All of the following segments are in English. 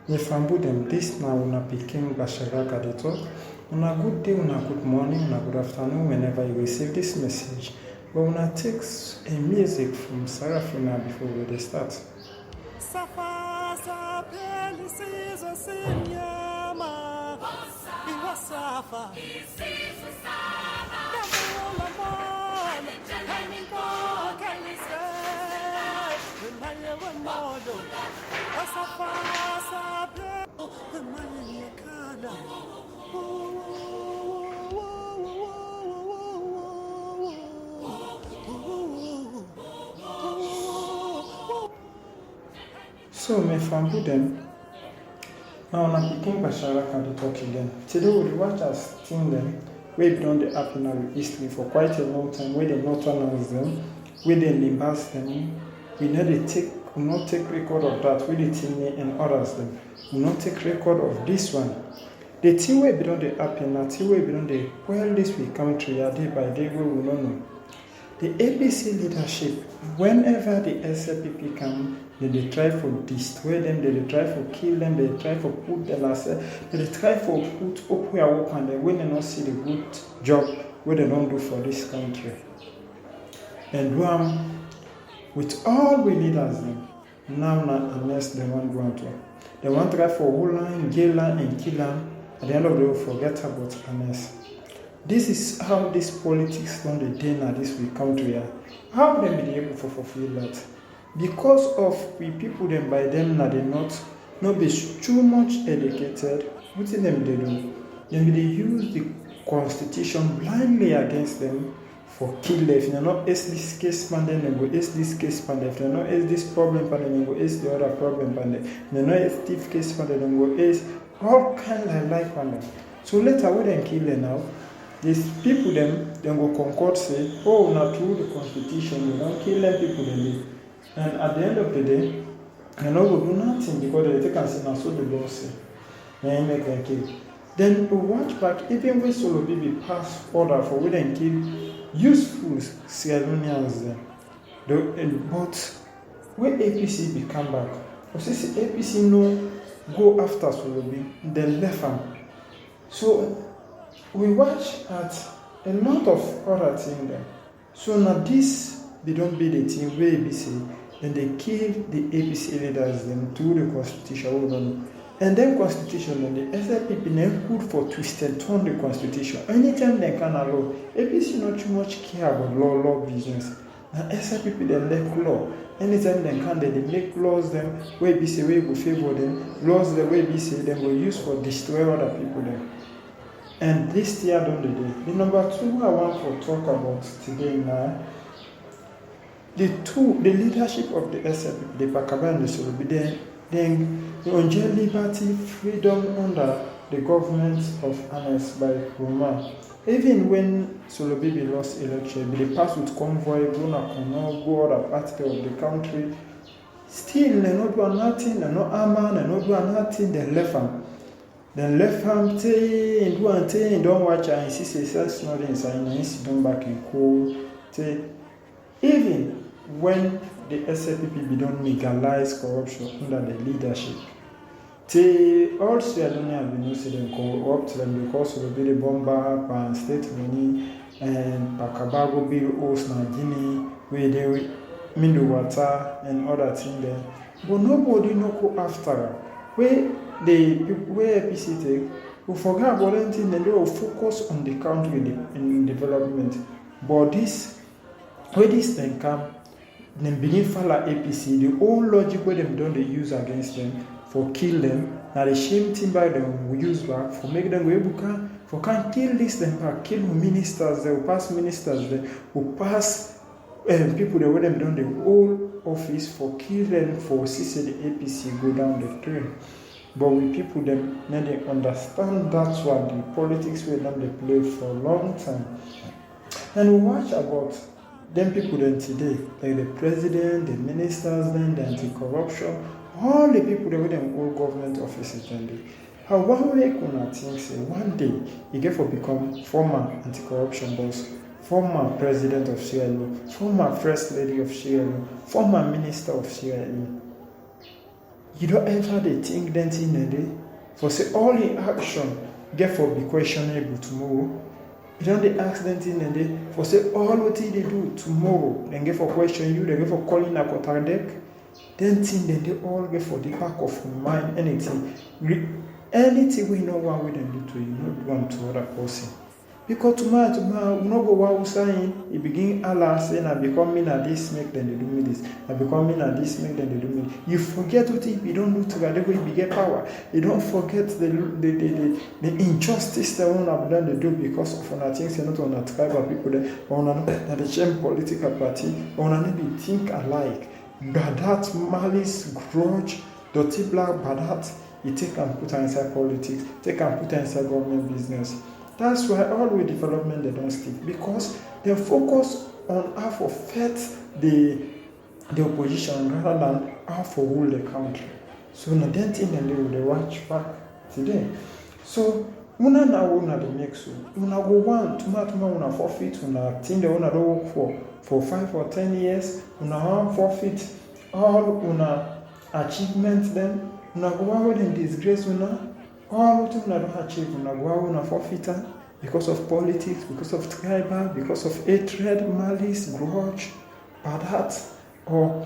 If I put them this now, una pikin Basharaka dey talk. Una good day, una good morning, una good afternoon whenever you receive this message. But una take a music from Sarafina before we start. So, my family them. Now, na pikin Basharaka dey talk again. Today, we dey watch as thing them wey be don dey happen in history for quite a long time. Wey dem not announce them, wey dem limbass them. We not take record of that. We dey think and others them. We not take record of this one. The thing wey be don dey happen, na thing wey be don dey well this we country day by day wey we no know. The APC leadership, whenever the SLPP come, they try for destroy them, they try for kill them, they try for put them as they try for put up where work and they when they not see the good job what they don't do for this country. And with all we leaders them, now unless they want to go on to. They want to try for Holland, Gala and kill them. At the end of the day, forget about Ernest. This is how this politics done the day now this we come to here. How them be able to fulfill that? Because of we people them by them now they not be too much educated. What in them they do? Then they use the constitution blindly against them for kill them. If they not ace this case man, then they go ace this case man. If they not ace this problem man, then they go ace the other problem man. If they not ace this case man, then they go ace all kind of like man. So later we then kill them now. These people them go concord say, oh, not through the constitution, you don't kill them people they live. And at the end of the day, they no go do nothing because they take and say, now so the law say, then make them kill. Then we watch back, even when Solo Bibi pass order for we then kill useful Sierra Leoneans then. But when APC be come back, or say APC no go after Solo Bibi, then left them. So we watch at a lot of other things there. So now this they don't be the thing where ABC and they kill the APC leaders them through the constitution. And then constitution and the SLPP then put for twist and turn the constitution. Anytime they can allow APC not too much care about law business. Now SLPP then make law. Anytime they can they make laws them where ABC way will favor them, laws the way ABC them will use for destroy other people them. And this year done the day. The number two I want to talk about today now. The leadership of the SLP, the Pakaba and the Solobi, then enjoy liberty, freedom under the government of Ernest by Roma. Even when Solobi lost election, they passed with convoy, go other parts of the country. Still, they not do nothing, they not armor, they not do nothing, they left them. Then left him and don't watch and see say not inside and sit down back in cool. Even when the SLPP be don't legalize corruption under the leadership. All Sierra Leone be no say them corrupt them because of the bomber and state money and Pakabago bill host Guinea where they mineral water and other things there. But nobody no go after where APC take, we forget about anything and they will focus on the country in development. But this thing come, then begin follow APC, the old logic where them don't they use against them for kill them. Now the same thing by them we use back for make them go can kill this them back, kill ministers, they will pass ministers, they will pass people that where them done the old office for kill them for see the APC go down the train. But we people them now they understand that's what the politics where them they play for a long time. And we watch about them people then today, like the president, the ministers, then the anti-corruption, all the people that were them all government offices then they. How one way kuna think say one day he get for become former anti-corruption boss, former president of Sierra Leone, former first lady of Sierra Leone, former minister of Sierra Leone. You don't ever they think that in the day. For say all the action get for be questionable tomorrow. You don't they ask them in the day. For say all what they do tomorrow, then get for question you, they get for calling a contradict. Then thing they all get for the back of mind, anything. Anything we know what we them do to you, not one to other person. Because tomorrow, we no go what we saying, it begin Allah saying, I become me na this, make them they do me this. I become me na this, make them they do me. You forget what if you don't do together, you get power. You don't forget the injustice that one have done they do because of one things not on a tribe of people there, or on the same political party, or on they think alike. But that malice, grudge, dirty black, but that you take and put inside politics, take and put inside government business. That's why all the development they don't stick, because they focus on how to fight the opposition rather than how to rule the country. So now then thing they will watch back today. So una the make so una go want una forfeit una thing they una do work for 5 or 10 years, una want forfeit all una achievements then, una go out and disgrace una. All what una don't achieve, una go out una forfeit because of politics, because of tribal, because of hatred, malice, grudge, bad heart, or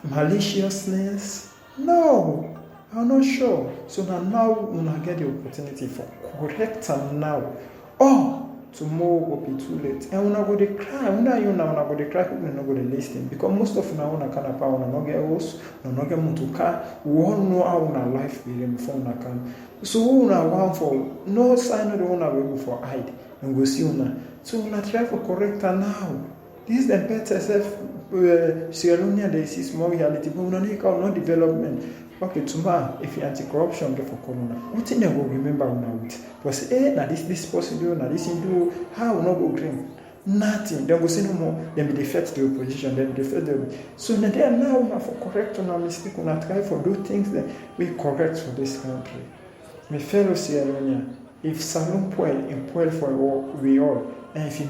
maliciousness. No, I'm not sure. So now una get the opportunity for correct them now. Oh, tomorrow will be too late. And una go to cry. Una go to cry. People not go to listen because most of una kind of power. Una not get host. Una not get mutuka. We all know how una life will before una can. So una want for no sign of the una will for hide and go see una. So una try for correct her now. This is the better self. Sierra Leone there is more reality, but una need no development. Okay, tomorrow, if you anti-corruption get for corona, what thing they will remember una with? Because now this possible, now this do, how not go green? Nothing. They go say no more. Then be defect the opposition. Then defect the. So now they are now for correct on our mistake. Una try for do things that we correct for this country. My fellow Sierra Leone, if Salon poil for we all, and if you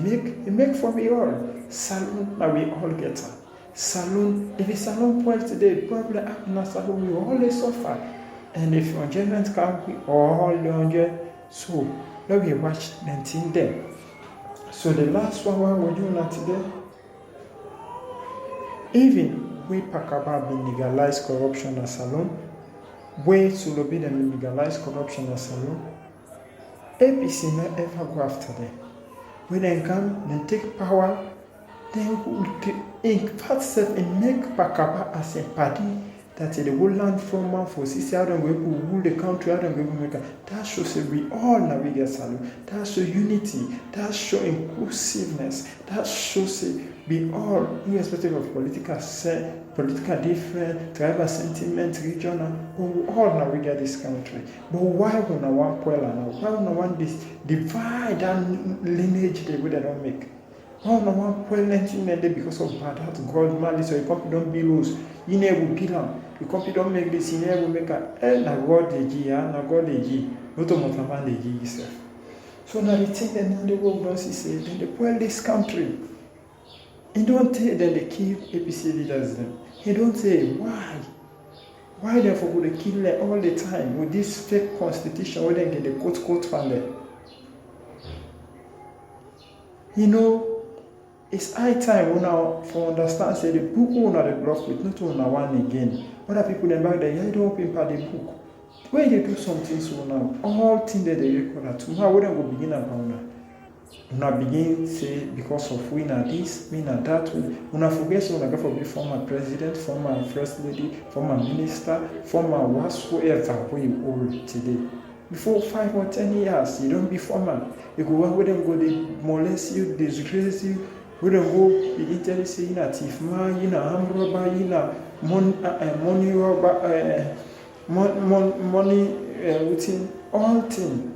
make for we all. Salon, now we all get her. Salon, if it's salon poil today, probably after salon we always suffer. And if your judgment come, we all on. So now we watch them thing there. So the last one we're doing that today, even we Pakaba be legalized corruption as salon, way to be them legalized corruption as salon. APC not ever go after them. When they come, then take power. Then in fact self and make Pakaba as a party that the whole land from man for CC out and we rule the country out and we make that shows that we all navigate salute. That shows unity, that shows inclusiveness, that shows that we all, irrespective of political difference, tribal sentiment, regional, we all navigate this country. But why would I want Puebla now? Why would I want this divide and lineage that we don't make? Why would I want Puebla because of bad heart, God, malice, or you don't be rules? You never kill them. You don't make this, you never make a na God the G, na God the G, not to Motaman the G yourself. So now the thing that the world does is say, then they pull this country. He don't say that they kill APC leaders then. He don't say why. Why therefore would they kill them all the time with this fake constitution where they get the quote funded? You know, it's high time now for understand say the book owner the block with not owner one again. Other people then back there, you don't open part the book. When they do something so now, all things that they record tomorrow we don't go begin about now. Una begin say because of we na this, we na that, una forget so una go for be former president, former first lady, former minister, former whatsoever we all today. Before 5 or 10 years, you don't be former. You go where them go, they molest you, disgrace you. We don't go begin tell you say you na thief man, you na armed robber, you na money robber, money within all things.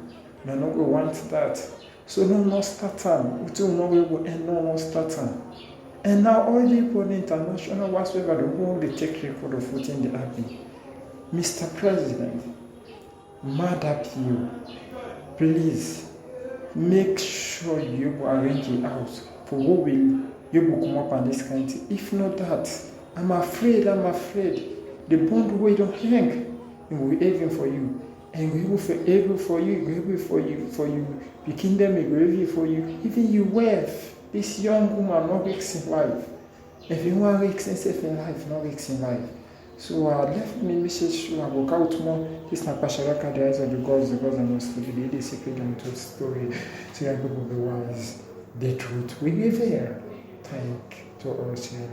No no go want that. So no start time. We don't know we will end no start time. And now all the people international whatsoever the world they take record of what in the happen. Mr. President, mad up you. Please make sure you arrange it out. For what will you will come up on this country? If not that, I'm afraid. The bond wey don hang, e go heavy for you. And e go able for you, e go able for you pikin dem, e go able for you. Even you wife, this young woman no risk in life. If you wan risk yourself in life, no risk in life. So left me message to work out more. This na Pasharaka, the eyes of the gods are not sleeping. They secret them to story. So young people be wise. The truth will be there. Thank to us here.